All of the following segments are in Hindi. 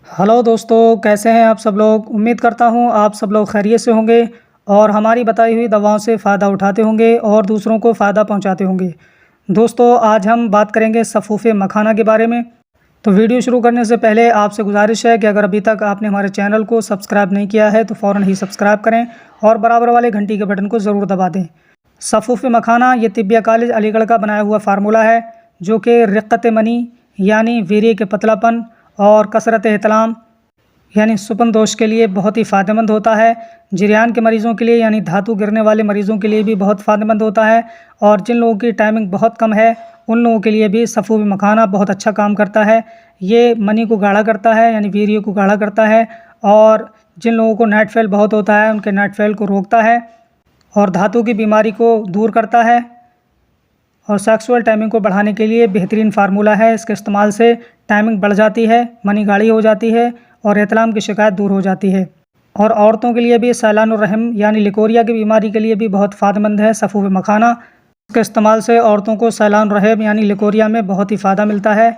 हेलो दोस्तों, कैसे हैं आप सब लोग। उम्मीद करता हूं आप सब लोग खैरियत से होंगे और हमारी बताई हुई दवाओं से फ़ायदा उठाते होंगे और दूसरों को फ़ायदा पहुंचाते होंगे। दोस्तों, आज हम बात करेंगे सफ़ूफ़े मखाना के बारे में। तो वीडियो शुरू करने से पहले आपसे गुजारिश है कि अगर अभी तक आपने हमारे चैनल को सब्सक्राइब नहीं किया है तो फ़ौरन ही सब्सक्राइब करें और बराबर वाले घंटी के बटन को ज़रूर दबा दें। सफ़ूफ़े मखाना ये तिब्बिया कॉलेज अलीगढ़ का बनाया हुआ फार्मूला है जो कि रिक़्क़त मनी यानी वीर्य के पतलापन और कसरत एहतलाम यानी सुपन दोष के लिए बहुत ही फ़ायदेमंद होता है। जरियान के मरीज़ों के लिए यानी धातु गिरने वाले मरीज़ों के लिए भी बहुत फ़ायदेमंद होता है। और जिन लोगों की टाइमिंग बहुत कम है उन लोगों के लिए भी सफ़ूफ़े मखाना बहुत अच्छा काम करता है। ये मनी को गाढ़ा करता है यानी वीर्य को गाढ़ा करता है। और जिन लोगों को नाइट फेल बहुत होता है उनके नाइट फेल को रोकता है और धातु की बीमारी को दूर करता है। और सेक्सुअल टाइमिंग को बढ़ाने के लिए बेहतरीन फार्मूला है। इसके इस्तेमाल से टाइमिंग बढ़ जाती है, मनी गाढ़ी हो जाती है और एहतलाम की शिकायत दूर हो जाती है। और औरतों के लिए भी सैलानुर रहम यानी लिकोरिया की बीमारी के लिए भी बहुत फ़ायदेमंद है सफ़ूफ़े मखाना। इसके इस्तेमाल से औरतों को सैलानुर रहम यानी लिकोरिया में बहुत ही फ़ायदा मिलता है।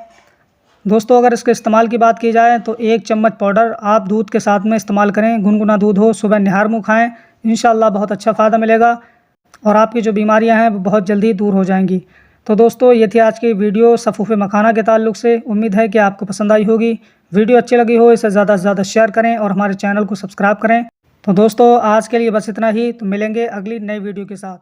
दोस्तों, अगर इसके इस्तेमाल की बात की जाए तो 1 चम्मच पाउडर आप दूध के साथ में इस्तेमाल करें। गुनगुना दूध हो, सुबह निहार मुँह खाएँ, इंशाअल्लाह बहुत अच्छा फ़ायदा मिलेगा और आपकी जो बीमारियां हैं वो बहुत जल्दी दूर हो जाएंगी। तो दोस्तों, ये थी आज की वीडियो सफ़ूफ़े मखाना के ताल्लुक से। उम्मीद है कि आपको पसंद आई होगी। वीडियो अच्छी लगी हो इसे ज़्यादा से ज़्यादा शेयर करें और हमारे चैनल को सब्सक्राइब करें। तो दोस्तों, आज के लिए बस इतना ही। तो मिलेंगे अगली नई वीडियो के साथ।